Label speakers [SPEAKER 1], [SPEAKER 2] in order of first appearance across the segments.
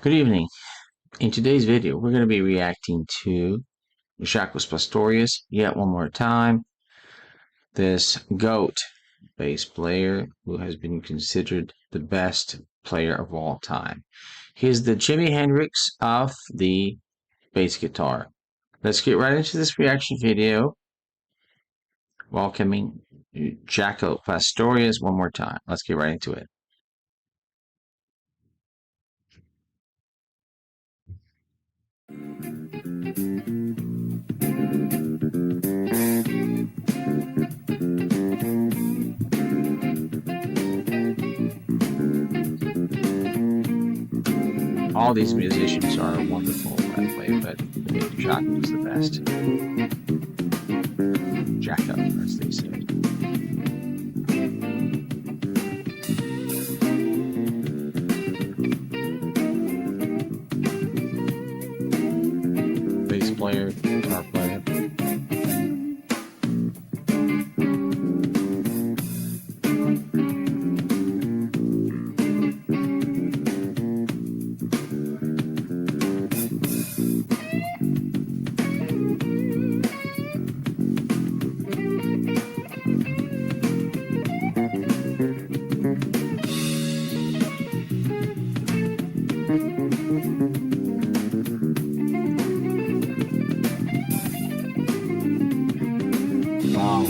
[SPEAKER 1] Good evening. In today's video, we're going to be reacting to Jaco Pastorius yet one more time. This GOAT bass player who has been considered the best player of all time. He's the Jimi Hendrix of the bass guitar. Let's get right into this reaction video. Welcoming Jaco Pastorius one more time. Let's get right into it. All these musicians are wonderful, by the way, but Jaco is the best. Jaco, as they say. Bass player, guitar player. Wow.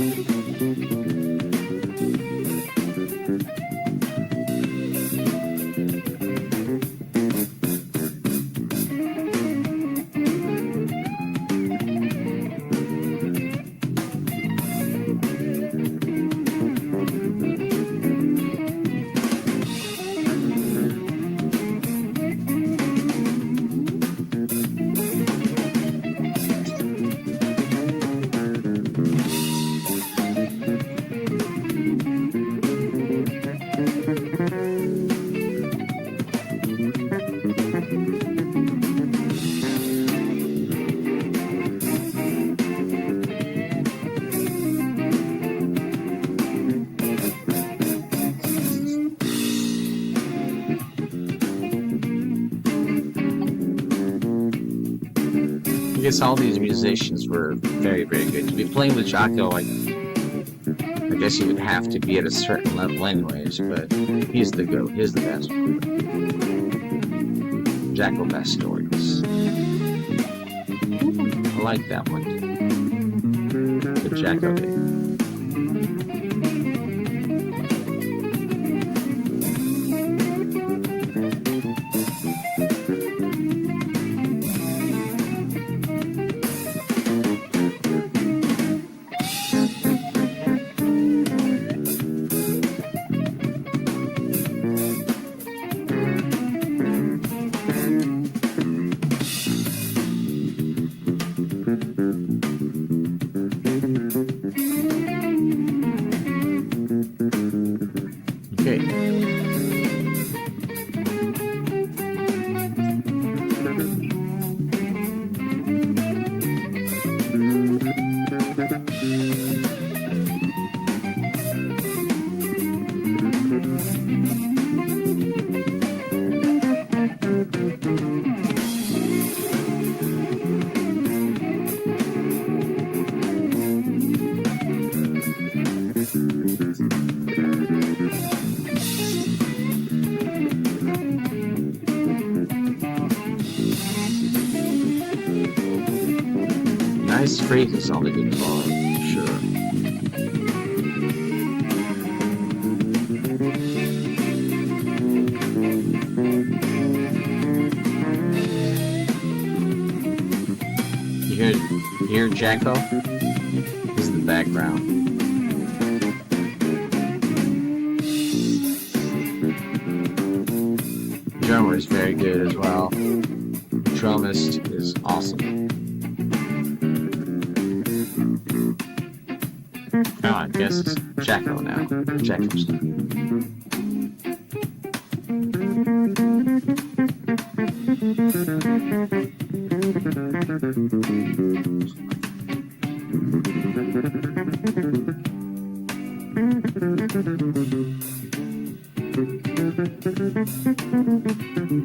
[SPEAKER 1] I guess all these musicians were very, very good. To be playing with Jaco, I guess you would have to be at a certain level anyways, but he's the GOAT. He's the best. Jaco Pastorius. I like that one. But Jaco did. Nice phrases on the guitar, sure. You hear Jaco? This is the background. The drummer is very good as well. The drummist is awesome. Oh, I guess it's Jaco now. Jaco's Okay,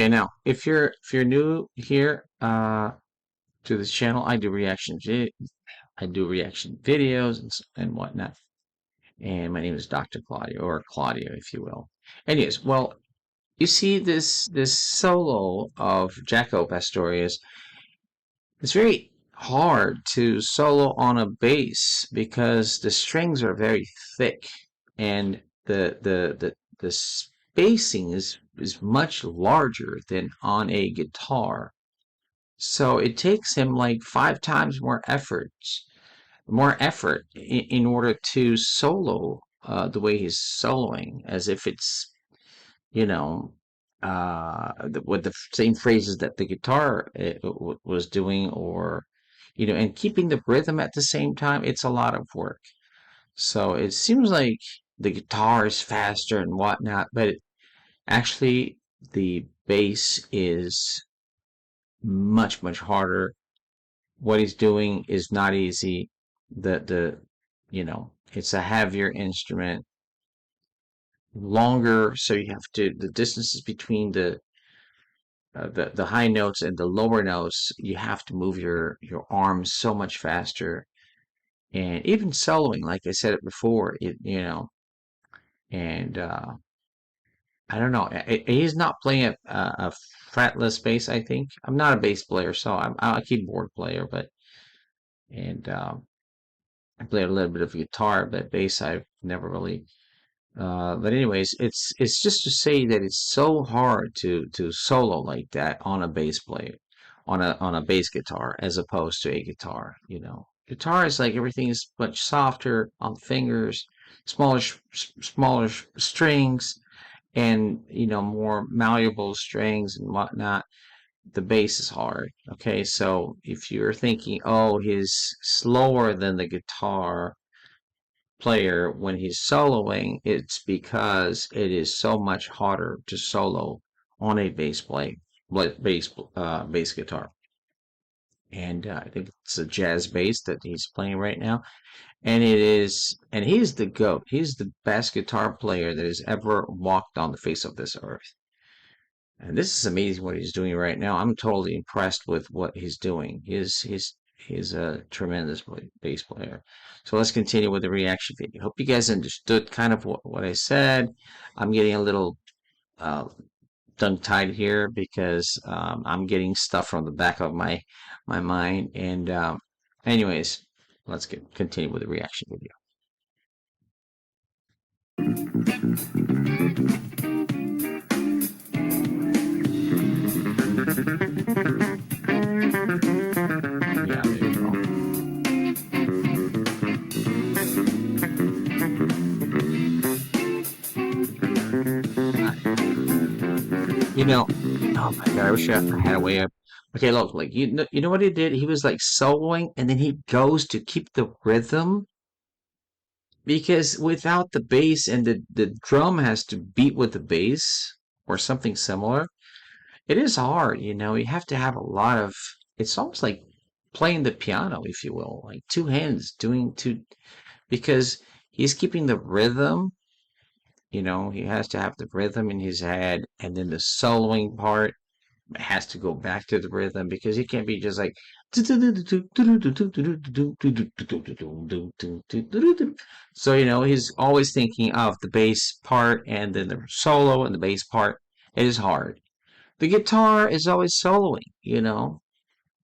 [SPEAKER 1] now if you're new here to this channel, I do reaction videos and whatnot. And my name is Dr. Claudio, or Claudio, if you will. Anyways, well, you see this solo of Jaco Pastorius. It's very hard to solo on a bass because the strings are very thick and the spacing is much larger than on a guitar. So it takes him like 5 times more effort in order to solo the way he's soloing, as if it's, you know, with the same phrases that the guitar was doing, or, and keeping the rhythm at the same time. It's a lot of work. So it seems like the guitar is faster and whatnot, but actually the bass is much, much harder. What he's doing is not easy. It's a heavier instrument, longer, so you have to, the distances between the high notes and the lower notes, you have to move your arms so much faster. And even soloing, like I said it before, and I don't know. He's not playing a fretless bass. I think I'm not a bass player, so I'm a keyboard player, but and I play a little bit of guitar, but bass I've never really. But anyways, it's just to say that it's so hard to solo like that on a bass player, on a bass guitar, as opposed to a guitar. Guitar is like everything is much softer on the fingers, smaller strings, and more malleable strings and whatnot. The bass is hard. Okay, so if you're thinking, oh, he's slower than the guitar player when he's soloing, it's because it is so much harder to solo on a bass guitar. And I think it's a jazz bass that he's playing right now. And he's the GOAT. He's the best guitar player that has ever walked on the face of this earth. And this is amazing what he's doing right now. I'm totally impressed with what he's doing. He's a tremendous bass player. So let's continue with the reaction video. Hope you guys understood kind of what I said. I'm getting a little uh, tongue-tied here because I'm getting stuff from the back of my mind. And anyways, let's continue with the reaction video. Yeah, there you go. Oh my God, I wish I had a way up. Okay, look, like you know what he did? He was like soloing, and then he goes to keep the rhythm, because without the bass, and the drum has to beat with the bass or something similar. It is hard. You have to have a lot of. It's almost like playing the piano, if you will, like two hands doing two, because he's keeping the rhythm. He has to have the rhythm in his head, and then the soloing part has to go back to the rhythm, because he can't be just like. So, he's always thinking of the bass part and then the solo and the bass part. It is hard. The guitar is always soloing.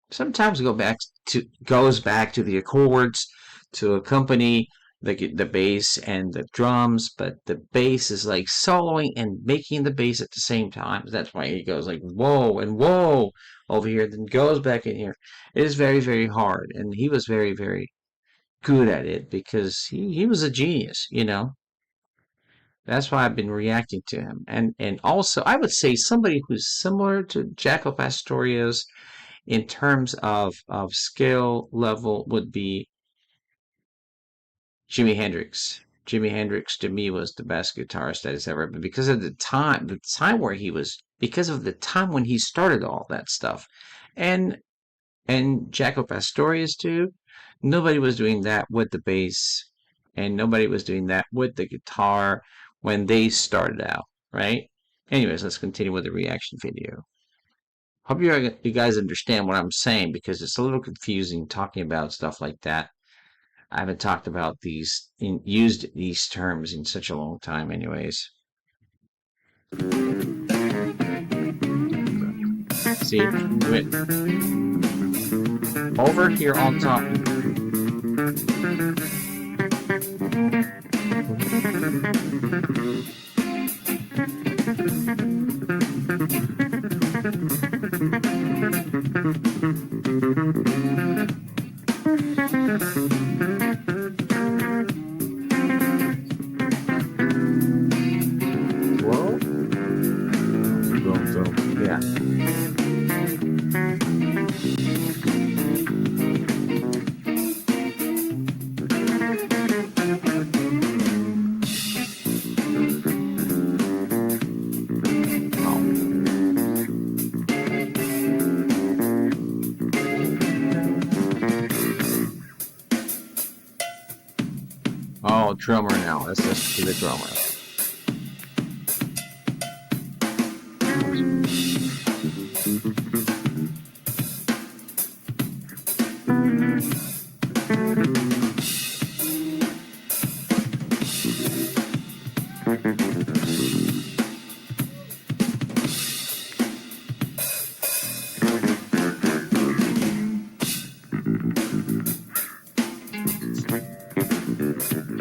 [SPEAKER 1] Sometimes goes back to the chords to accompany the bass and the drums, but the bass is like soloing and making the bass at the same time. That's why he goes like whoa and whoa over here, then goes back in here. It is very, very hard, and he was very, very good at it because he was a genius. That's why I've been reacting to him. And also, I would say somebody who's similar to Jaco Pastorius in terms of skill level would be Jimi Hendrix. Jimi Hendrix to me was the best guitarist that has ever been because of the time where he was, because of the time when he started all that stuff, and Jaco Pastorius too. Nobody was doing that with the bass, and nobody was doing that with the guitar when they started out, right? Anyways, let's continue with the reaction video. Hope you guys understand what I'm saying because it's a little confusing talking about stuff like that. I haven't talked about used these terms in such a long time, anyways. See, over here on top. Whoa. Yeah. Oh, drummer now. Let's listen to the drummer.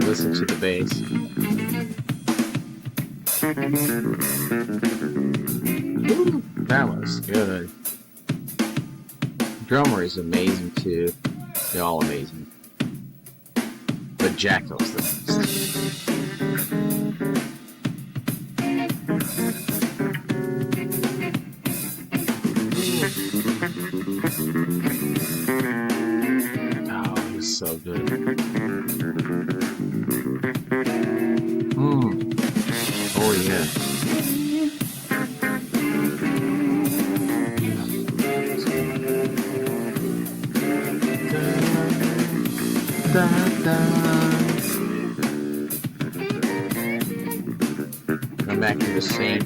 [SPEAKER 1] Listen to the bass. Ooh, that was good. Drummer is amazing too. They're all amazing. But Jaco's the best. Oh, he's so good. Oh yeah. Come back to the same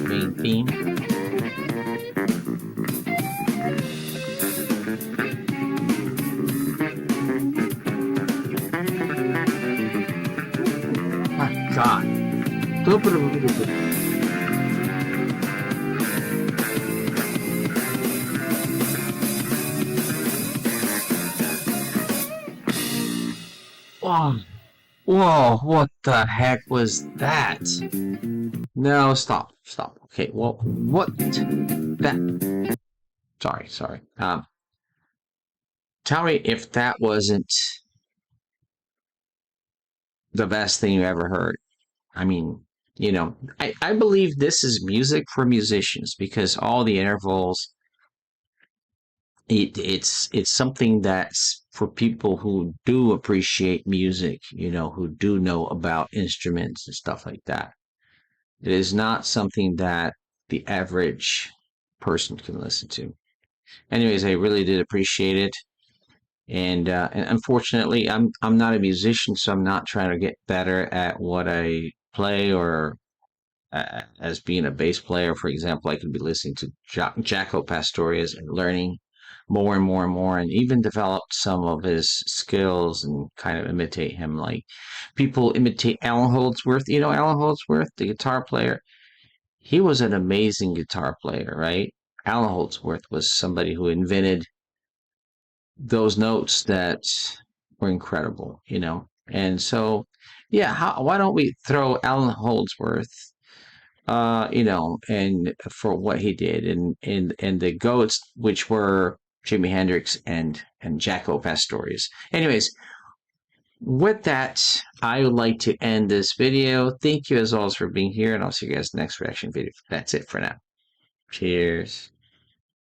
[SPEAKER 1] main theme. My God. Whoa, whoa, what the heck was that? No, stop. Okay, well, what that? Sorry. Tell me if that wasn't the best thing you ever heard. I mean, I believe this is music for musicians because all the intervals, it's something that's for people who do appreciate music, who do know about instruments and stuff like that. It is not something that the average person can listen to. Anyways, I really did appreciate it. And unfortunately, I'm not a musician, so I'm not trying to get better at what I play or as being a bass player. For example, I could be listening to Jaco Pastorius and learning more and more and more, and even developed some of his skills and kind of imitate him. Like people imitate Alan Holdsworth. Alan Holdsworth, the guitar player. He was an amazing guitar player, right? Alan Holdsworth was somebody who invented those notes that were incredible, And so, yeah, why don't we throw Alan Holdsworth, and for what he did, and the goats, which were Jimi Hendrix and Jaco Pastorius. Anyways, with that, I would like to end this video. Thank you as always for being here, and I'll see you guys next reaction video. That's it for now. Cheers.